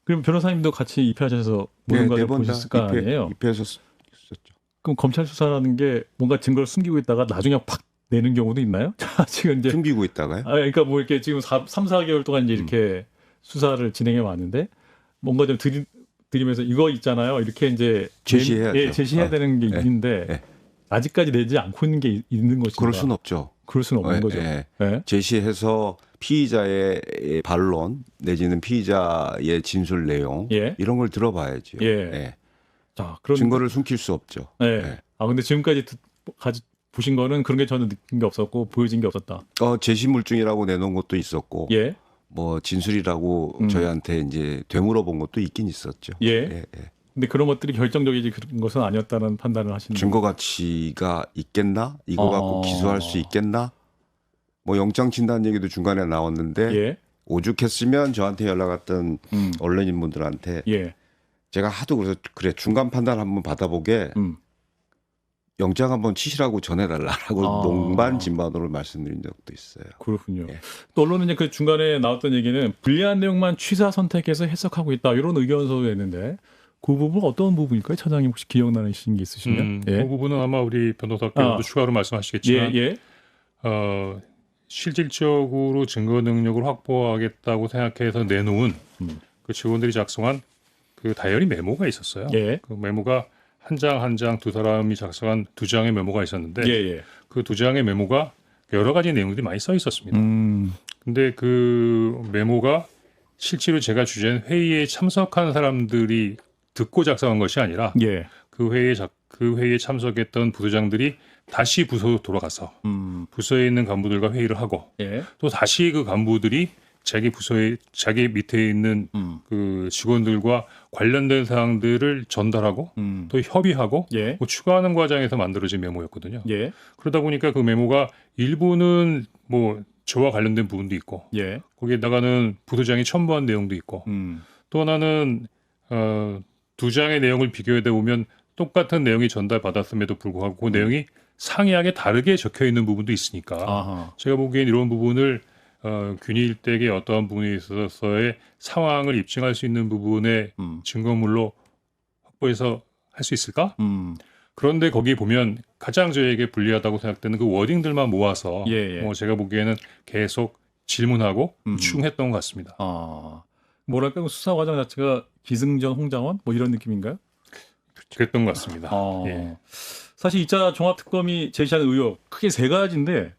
그럼 변호사님도 같이 입회하셔서 모든 네, 과정을 네 번 다 보셨을 거 아니에요? 입회했었죠. 그럼 검찰 수사라는 게 뭔가 증거를 숨기고 있다가 나중에 팍 내는 경우도 있나요? 지금 이제 숨기고 있다가요? 그러니까 뭐 이렇게 지금 3, 4개월 동안 이제 이렇게 수사를 진행해 왔는데 뭔가 좀 드리면서 이거 있잖아요. 이렇게 이제 제시해야죠. 제시해야 되는 게 네. 있는데 네. 아직까지 내지 않고 있는 게 있는 것인가? 그럴 수는 없죠. 그럴 수는 없는 거죠. 네. 제시해서 피의자의 반론 내지는 피의자의 진술 내용 예. 이런 걸 들어봐야죠. 예. 자, 그런 증거를 숨길 수 없죠. 네. 네. 근데 지금까지 보신 거는 그런 게 저는 느낀 게 없었고 보여진 게 없었다. 제시물증이라고 내놓은 것도 있었고, 예. 뭐 진술이라고 저희한테 이제 되물어본 것도 있긴 있었죠. 예. 근데 그런 것들이 결정적이지 그런 것은 아니었다는 판단을 하시는 증거 가치가 있겠나? 이거 갖고 기소할 수 있겠나? 뭐 영장 친다는 얘기도 중간에 나왔는데 예. 오죽했으면 저한테 연락 왔던 언론인분들한테 예. 제가 하도 그래서 그래 중간 판단 한번 받아보게 영장 한번 치시라고 전해달라라고 농반진반으로 말씀드린 적도 있어요. 그렇군요. 예. 또 언론은 이제 그 중간에 나왔던 얘기는 불리한 내용만 취사 선택해서 해석하고 있다 이런 의견서도 냈는데 그 부분 어떤 부분일까요? 차장님 혹시 기억나시는 게 있으시면? 그 부분은 아마 우리 변호사께서도 추가로 말씀하시겠지만 실질적으로 증거 능력을 확보하겠다고 생각해서 내놓은 그 직원들이 작성한 그 다이어리 메모가 있었어요. 예. 그 메모가 한 장 한 장 두 사람이 작성한 두 장의 메모가 있었는데 그 두 장의 메모가 여러 가지 내용들이 많이 써 있었습니다. 근데 그 메모가 실제로 제가 주재한 회의에 참석한 사람들이 듣고 작성한 것이 아니라 그 회의에 참석했던 부서장들이 다시 부서로 돌아가서 부서에 있는 간부들과 회의를 하고 또 다시 그 간부들이 자기 밑에 있는 그 직원들과 관련된 사항들을 전달하고 또 협의하고 뭐 추가하는 과정에서 만들어진 메모였거든요. 그러다 보니까 그 메모가 일부는 뭐 저와 관련된 부분도 있고 거기에다가는 부서장이 첨부한 내용도 있고 또 하나는 두 장의 내용을 비교해 보면 똑같은 내용이 전달받았음에도 불구하고 그 내용이 상이하게 다르게 적혀 있는 부분도 있으니까 제가 보기엔 이런 부분을 균일되게 어떠한 부분에 있어서의 상황을 입증할 수 있는 부분의 증거물로 확보해서 할 수 있을까? 그런데 거기 보면 가장 저에게 불리하다고 생각되는 그 워딩들만 모아서 뭐 제가 보기에는 계속 질문하고 추궁했던 것 같습니다. 뭐랄까 수사 과정 자체가 기승전 홍장원 뭐 이런 느낌인가요? 그랬던 것 같습니다. 사실 2차 종합특검이 제시하는 의혹 크게 세 가지인데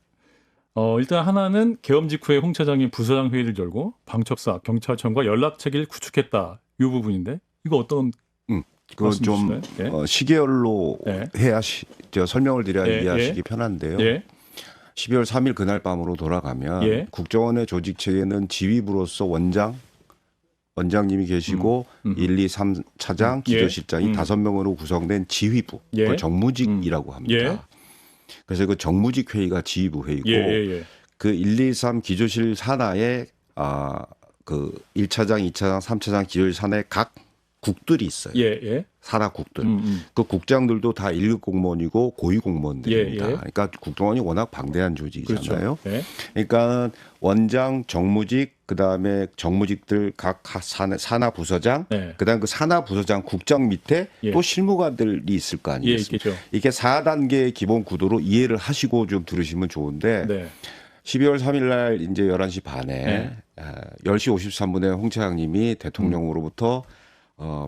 일단 하나는 계엄 직후에 홍 차장이 부서장 회의를 열고 방첩사, 경찰청과 연락체계를 구축했다. 이 부분인데 이거 어떤 그건 좀 시계열로 해야 설명을 드려야 이해하시기 편한데요. 12월 3일 그날 밤으로 돌아가면 국정원의 조직체계는 지휘부로서 원장님이 계시고 1, 2, 3 차장, 기조실장이 5명으로 구성된 지휘부, 그걸 정무직이라고 합니다. 그래서 그 정무직 회의가 지휘부 회의고 그 1, 2, 3 기조실 산하에 그 1차장, 2차장, 3차장 기조실 산하에 각 국들이 있어요. 산하국들. 그 국장들도 다 1급 공무원이고 고위 공무원들입니다. 그러니까 국정원이 워낙 방대한 조직이잖아요. 그러니까 원장, 정무직, 그다음에 정무직들 각 산하 부서장, 그다음 그 산하 부서장 국장 밑에 또 실무관들이 있을 거 아니겠습니까? 이게 4단계의 기본 구도로 이해를 하시고 좀 들으시면 좋은데 12월 3일 날 이제 11시 반에 10시 53분에 홍 차장님이 대통령으로부터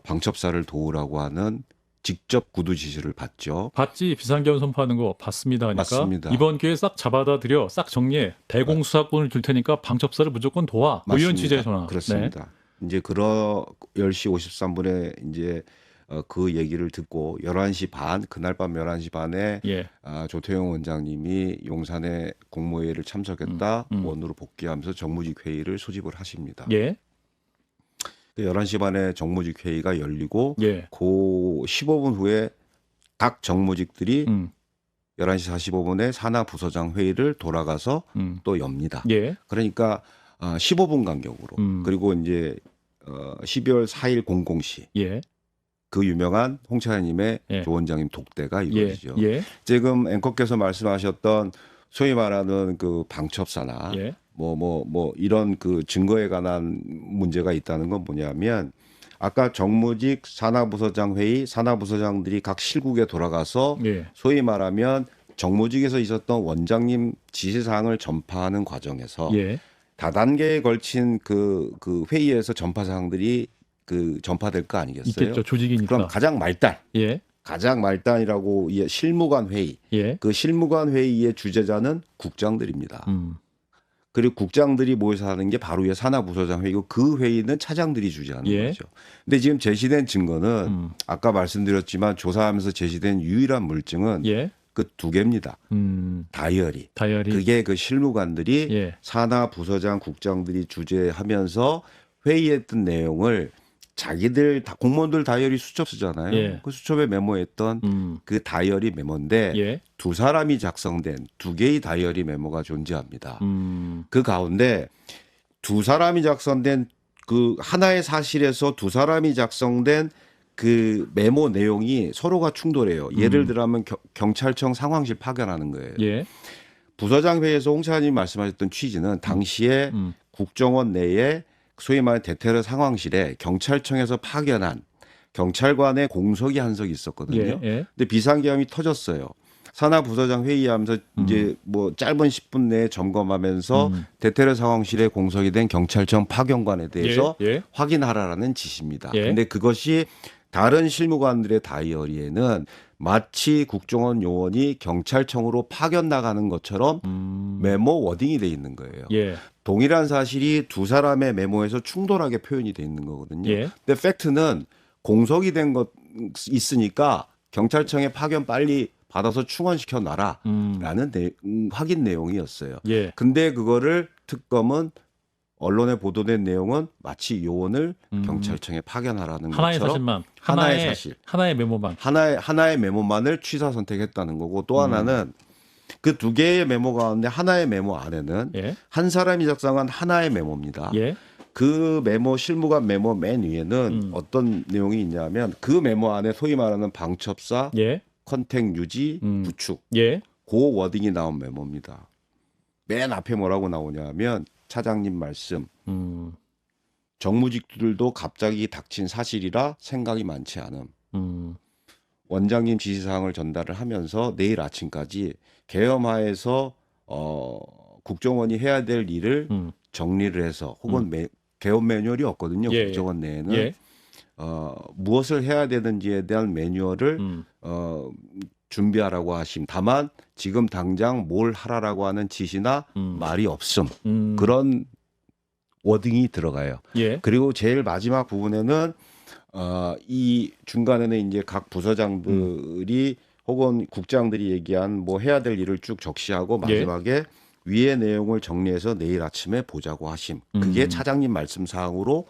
방첩사를 도우라고 하는 직접 구두 지시를 받죠. 봤지 비상계엄 선포하는 거 봤습니다 하니까 맞습니다. 이번 기회에 싹 잡아다들여 싹 정리해 대공수사권을 줄 테니까 방첩사를 무조건 도와. 뭐 이런 취지의 전화. 그렇습니다. 이제 10시 53분에 이제 그 얘기를 듣고 11시 반 그날 밤 11시 반에 조태용 원장님이 용산에 국무회의를 참석했다 원으로 복귀하면서 정무직 회의를 소집을 하십니다. 11시 반에 정무직 회의가 열리고 그 15분 후에 각 정무직들이 11시 45분에 산하 부서장 회의를 돌아가서 또 엽니다. 그러니까 15분 간격으로 그리고 이제 12월 4일 00시 그 유명한 홍 차장님의 조 원장님 독대가 이루어지죠. 지금 앵커께서 말씀하셨던 소위 말하는 그 방첩사나 이런 그 증거에 관한 문제가 있다는 건 뭐냐면 아까 정무직 산하부서장 회의 산하부서장들이 각 실국에 돌아가서 예. 소위 말하면 정무직에서 있었던 원장님 지시사항을 전파하는 과정에서 예. 다단계에 걸친 그 회의에서 전파 사항들이 그 전파될 거 아니겠어요? 있겠죠. 조직이니까. 그럼 가장 말단. 예. 가장 말단이라고 실무관 회의. 예. 그 실무관 회의의 주재자는 국장들입니다. 그리고 국장들이 모여서 하는 게 바로 이 산하부서장 회의고 그 회의는 차장들이 주재하는 예. 거죠. 근데 지금 제시된 증거는 아까 말씀드렸지만 조사하면서 제시된 유일한 물증은 예. 그 두 개입니다. 다이어리. 그게 그 실무관들이 예. 산하부서장 국장들이 주재하면서 회의했던 내용을 자기들 공무원들 다이어리 수첩 쓰잖아요. 예. 그 수첩에 메모했던 그 다이어리 메모인데 예. 두 사람이 작성된 두 개의 다이어리 메모가 존재합니다. 그 가운데 두 사람이 작성된 그 하나의 사실에서 두 사람이 작성된 그 메모 내용이 서로가 충돌해요. 예를 들면 경찰청 상황실 파견하는 거예요. 예. 부서장 회의에서 홍 차관님이 말씀하셨던 취지는 당시에 국정원 내에 소위 말하는 대테러 상황실에 경찰청에서 파견한 경찰관의 공석이 한 석이 있었거든요. 예. 예. 근데 비상계엄이 터졌어요. 산하부서장 회의하면서 이제 뭐 짧은 10분 내에 점검하면서 대테러 상황실에 공석이 된 경찰청 파견관에 대해서 예. 확인하라라는 지시입니다. 예. 근데 그것이 다른 실무관들의 다이어리에는 마치 국정원 요원이 경찰청으로 파견 나가는 것처럼 메모 워딩이 돼 있는 거예요. 예. 동일한 사실이 두 사람의 메모에서 충돌하게 표현이 돼 있는 거거든요. 예. 근데 팩트는 공석이 된 것 있으니까 경찰청에 파견 빨리 받아서 충원시켜 놔라라는 확인 내용이었어요. 예. 근데 그거를 특검은 언론에 보도된 내용은 마치 요원을 경찰청에 파견하라는 하나의 것처럼 사실만 하나의 사실, 하나의 메모만 하나의 메모만을 취사 선택했다는 거고 또 하나는 그 두 개의 메모 가운데 하나의 메모 안에는 예. 한 사람이 작성한 하나의 메모입니다. 예. 그 메모 실무관 메모 맨 위에는 어떤 내용이 있냐면 그 메모 안에 소위 말하는 방첩사, 예. 컨택 유지, 구축 예. 그 워딩이 나온 메모입니다. 맨 앞에 뭐라고 나오냐면 차장님 말씀 정무직들도 갑자기 닥친 사실이라 생각이 많지 않음. 원장님 지시사항을 전달을 하면서 내일 아침까지 계엄하에서 국정원이 해야 될 일을 정리를 해서 혹은 계엄 매뉴얼이 없거든요. 예. 국정원 내에는 예. 무엇을 해야 되는지에 대한 매뉴얼을 준비하라고 하심. 다만 지금 당장 뭘 하라라고 하는 지시나 말이 없음. 그런 워딩이 들어가요. 예. 그리고 제일 마지막 부분에는 이 중간에는 이제 각 부서장들이 혹은 국장들이 얘기한 뭐 해야 될 일을 쭉 적시하고 마지막에 위의 내용을 정리해서 내일 아침에 보자고 하심. 그게 차장님 말씀 사항으로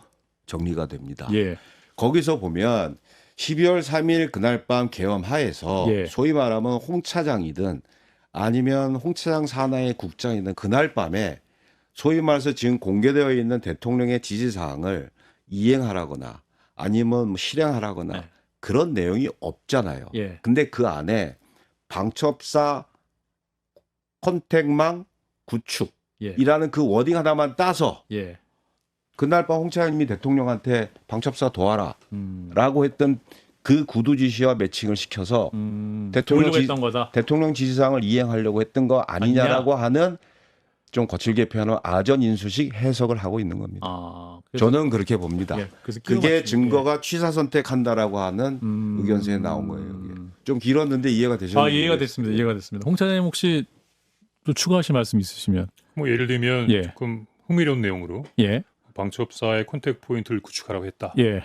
정리가 됩니다. 예. 거기서 보면 12월 3일 그날 밤 계엄 하에서 예. 소위 말하면 홍 차장이든 아니면 홍 차장 산하의 국장이든 그날 밤에 소위 말해서 지금 공개되어 있는 대통령의 지시사항을 이행하라거나 아니면 뭐 실행하라거나 네. 그런 내용이 없잖아요. 예. 근데 그 안에 방첩사 컨택망 구축이라는 그 워딩 하나만 따서 예. 그날 밤 홍 차장님이 대통령한테 방첩사 도와라 라고 했던 그 구두 지시와 매칭을 시켜서 대통령 지시사항을 이행하려고 했던 거 아니냐라고 하는 좀 거칠게 표현하면 아전 인수식 해석을 하고 있는 겁니다. 저는 그렇게 봅니다. 예, 그게 증거가 취사 선택한다라고 하는 의견서에 나온 거예요. 이게. 좀 길었는데 이해가 되셨나요? 이해가 됐습니다. 이해가 됐습니다. 홍 차장님 혹시 또 추가하실 말씀 있으시면. 뭐 예를 들면 조금 흥미로운 내용으로 방첩사의 컨택 포인트를 구축하라고 했다. 예.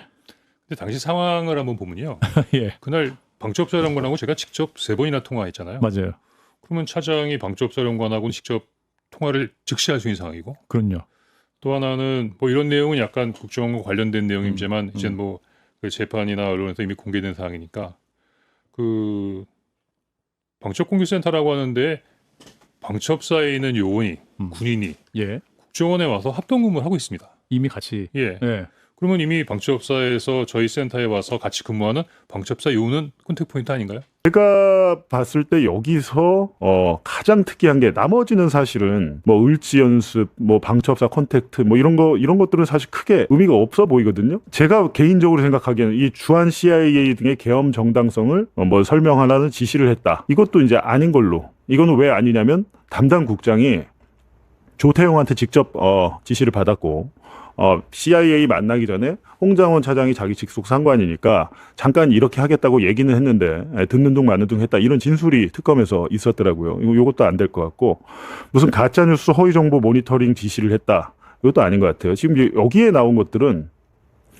근데 당시 상황을 한번 보면요. 예. 그날 방첩사령관하고 제가 직접 3번이나 통화했잖아요. 맞아요. 그러면 차장이 방첩사령관하고 직접 통화를 즉시 할 수 있는 상황이고. 그럼요. 또 하나는 뭐 이런 내용은 약간 국정원과 관련된 내용이지만 이제 뭐 그 재판이나 언론에서 이미 공개된 사항이니까 그 방첩공개센터라고 하는데 방첩사에 있는 요원이 군인이 국정원에 와서 합동근무를 하고 있습니다. 이미 같이. 예. 그러면 이미 방첩사에서 저희 센터에 와서 같이 근무하는 방첩사 요원은 컨택 포인트 아닌가요? 제가 봤을 때 여기서 가장 특이한 게 나머지는 사실은 뭐 을지 연습, 뭐 방첩사 컨택트 뭐 이런 것들은 사실 크게 의미가 없어 보이거든요. 제가 개인적으로 생각하기에는 이 주한 CIA 등의 계엄 정당성을 뭐 설명하라는 지시를 했다. 이것도 이제 아닌 걸로. 이거는 왜 아니냐면 담당 국장이 조태용한테 직접 지시를 받았고 CIA 만나기 전에 홍장원 차장이 자기 직속 상관이니까 잠깐 이렇게 하겠다고 얘기는 했는데 듣는 둥 마는 둥 했다. 이런 진술이 특검에서 있었더라고요. 이것도 안 될 것 같고 무슨 가짜뉴스 허위정보 모니터링 지시를 했다. 이것도 아닌 것 같아요. 지금 여기에 나온 것들은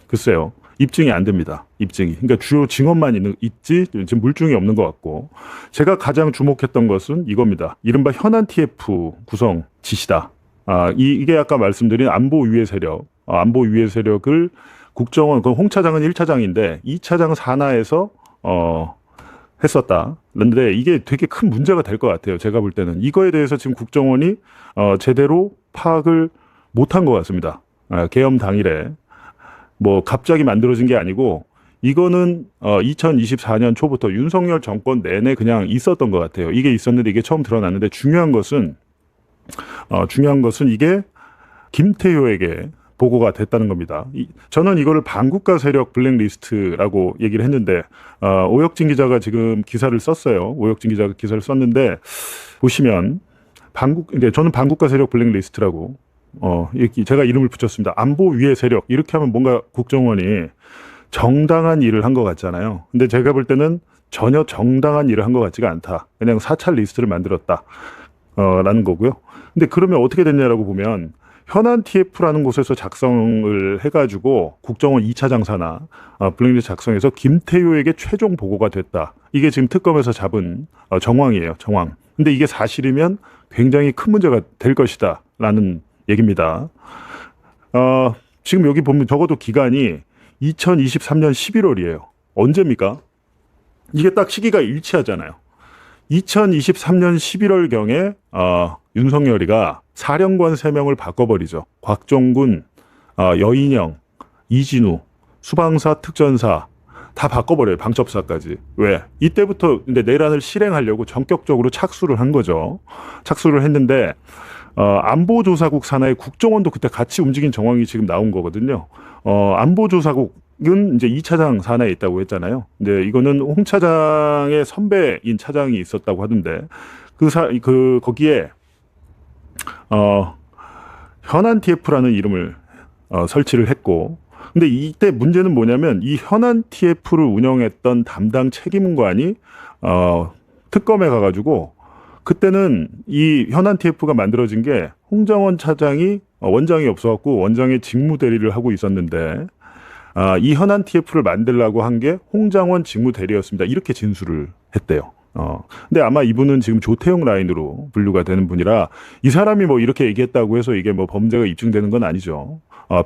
글쎄요. 입증이 안 됩니다. 입증이. 그러니까 주요 증언만 있지 지금 물증이 없는 것 같고 제가 가장 주목했던 것은 이겁니다. 이른바 현안 TF 구성 지시다. 이게 아까 말씀드린 안보 위해 세력, 안보 위해 세력을 국정원, 그 홍 차장은 1차장인데 2차장 산하에서 했었다. 그런데 이게 되게 큰 문제가 될 것 같아요. 제가 볼 때는 이거에 대해서 지금 국정원이 제대로 파악을 못한 것 같습니다. 계엄 당일에 뭐 갑자기 만들어진 게 아니고 이거는 2024년 초부터 윤석열 정권 내내 그냥 있었던 것 같아요. 이게 있었는데 이게 처음 드러났는데 중요한 것은 이게 김태효에게 보고가 됐다는 겁니다. 저는 이거를 반국가 세력 블랙리스트라고 얘기를 했는데 오혁진 기자가 지금 기사를 썼어요. 오혁진 기자가 기사를 썼는데 보시면 저는 반국가 세력 블랙리스트라고 제가 이름을 붙였습니다. 안보 위해 세력 이렇게 하면 뭔가 국정원이 정당한 일을 한 것 같잖아요. 근데 제가 볼 때는 전혀 정당한 일을 한 것 같지가 않다. 그냥 사찰 리스트를 만들었다. 라는 거고요. 근데 그러면 어떻게 됐냐라고 보면 현안 TF라는 곳에서 작성을 해가지고 국정원 2차장 산하 블랙리스트 작성해서 김태효에게 최종 보고가 됐다. 이게 지금 특검에서 잡은 정황이에요. 정황. 근데 이게 사실이면 굉장히 큰 문제가 될 것이다 라는 얘기입니다. 지금 여기 보면 적어도 기간이 2023년 11월이에요. 언제입니까? 이게 딱 시기가 일치하잖아요. 2023년 11월경에 윤석열이가 사령관 3명을 바꿔버리죠. 곽종군, 여인영, 이진우, 수방사, 특전사 다 바꿔버려요. 방첩사까지. 왜? 이때부터 근데 내란을 실행하려고 전격적으로 착수를 한 거죠. 착수를 했는데 안보조사국 산하의 국정원도 그때 같이 움직인 정황이 지금 나온 거거든요. 안보조사국은 이제 2차장 산하에 있다고 했잖아요. 근데 이거는 홍 차장의 선배인 차장이 있었다고 하던데 거기에 현안 TF라는 이름을 설치를 했고, 근데 이때 문제는 뭐냐면 이 현안 TF를 운영했던 담당 책임관이 특검에 가가지고 그때는 이 현안 TF가 만들어진 게 홍장원 차장이 원장이 없어갖고 원장의 직무 대리를 하고 있었는데 이 현안 TF를 만들려고 한 게 홍장원 직무 대리였습니다. 이렇게 진술을 했대요. 근데 아마 이분은 지금 조태용 라인으로 분류가 되는 분이라 이 사람이 뭐 이렇게 얘기했다고 해서 이게 뭐 범죄가 입증되는 건 아니죠.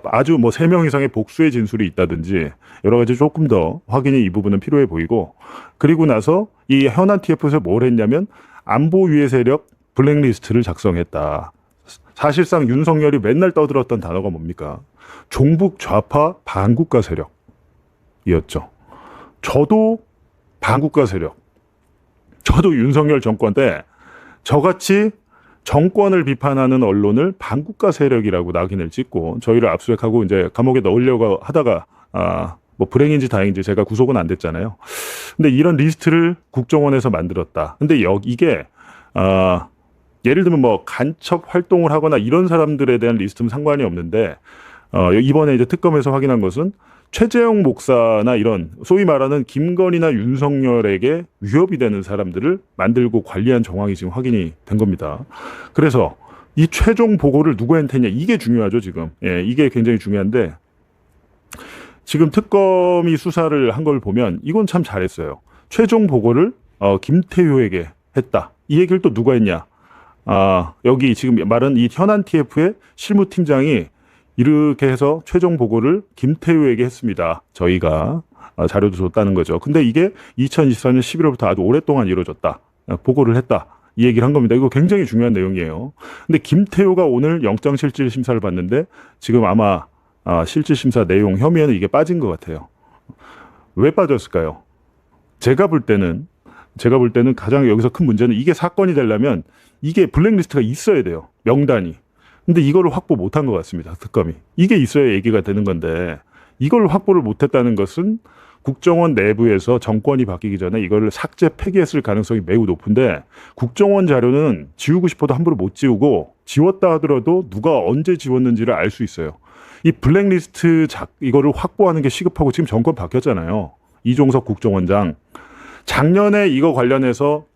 아주 뭐 3명 이상의 복수의 진술이 있다든지 여러 가지 조금 더 확인이 이 부분은 필요해 보이고, 그리고 나서 이 현안 TF에서 뭘 했냐면 안보 위해 세력 블랙리스트를 작성했다. 사실상 윤석열이 맨날 떠들었던 단어가 뭡니까? 종북 좌파 반국가 세력이었죠. 저도 반국가 세력. 저도 윤석열 정권 때 저같이 정권을 비판하는 언론을 반국가 세력이라고 낙인을 찍고 저희를 압수수색하고 이제 감옥에 넣으려고 하다가 뭐 불행인지 다행인지 제가 구속은 안 됐잖아요. 근데 이런 리스트를 국정원에서 만들었다. 근데 이게 예를 들면 뭐 간첩 활동을 하거나 이런 사람들에 대한 리스트는 상관이 없는데 이번에 이제 특검에서 확인한 것은 최재형 목사나 이런 소위 말하는 김건희나 윤석열에게 위협이 되는 사람들을 만들고 관리한 정황이 지금 확인이 된 겁니다. 그래서 이 최종 보고를 누구한테 했냐, 이게 중요하죠 지금. 예, 이게 굉장히 중요한데 지금 특검이 수사를 한 걸 보면 이건 참 잘했어요. 최종 보고를 김태효에게 했다. 이 얘기를 또 누가 했냐? 여기 지금 말한 이 현안 TF의 실무팀장이 이렇게 해서 최종 보고를 김태효에게 했습니다. 저희가 자료도 줬다는 거죠. 근데 이게 2024년 11월부터 아주 오랫동안 이루어졌다. 보고를 했다. 이 얘기를 한 겁니다. 이거 굉장히 중요한 내용이에요. 근데 김태효가 오늘 영장실질 심사를 받는데 지금 아마 실질심사 내용 혐의에는 이게 빠진 것 같아요. 왜 빠졌을까요? 제가 볼 때는 가장 여기서 큰 문제는 이게 사건이 되려면 이게 블랙리스트가 있어야 돼요. 명단이. 근데 이거를 확보 못한 것 같습니다. 특검이. 이게 있어야 얘기가 되는 건데 이걸 확보를 못했다는 것은 국정원 내부에서 정권이 바뀌기 전에 이거를 삭제 폐기했을 가능성이 매우 높은데 국정원 자료는 지우고 싶어도 함부로 못 지우고 지웠다 하더라도 누가 언제 지웠는지를 알 수 있어요. 이 블랙리스트 이거를 확보하는 게 시급하고 지금 정권 바뀌었잖아요. 이종석 국정원장. 작년에 이거 관련해서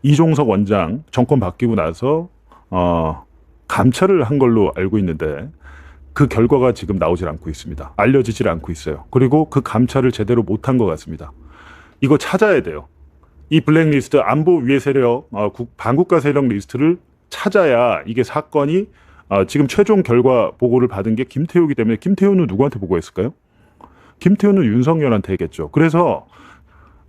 이종석 원장 정권 바뀌고 나서 감찰을 한 걸로 알고 있는데 그 결과가 지금 나오질 않고 있습니다. 알려지질 않고 있어요. 그리고 그 감찰을 제대로 못한 것 같습니다. 이거 찾아야 돼요. 이 블랙리스트 안보 위해 세력, 반국가 세력 리스트를 찾아야 이게 사건이 지금 최종 결과 보고를 받은 게 김태우이기 때문에 김태우는 누구한테 보고했을까요? 김태우는 윤석열한테 했겠죠. 그래서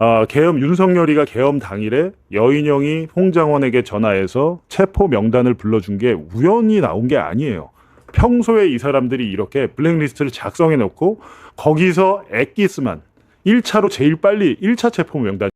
윤석열이가 계엄 당일에 여인영이 홍장원에게 전화해서 체포 명단을 불러준 게 우연히 나온 게 아니에요. 평소에 이 사람들이 이렇게 블랙리스트를 작성해 놓고 거기서 엑기스만 1차로 제일 빨리 1차 체포 명단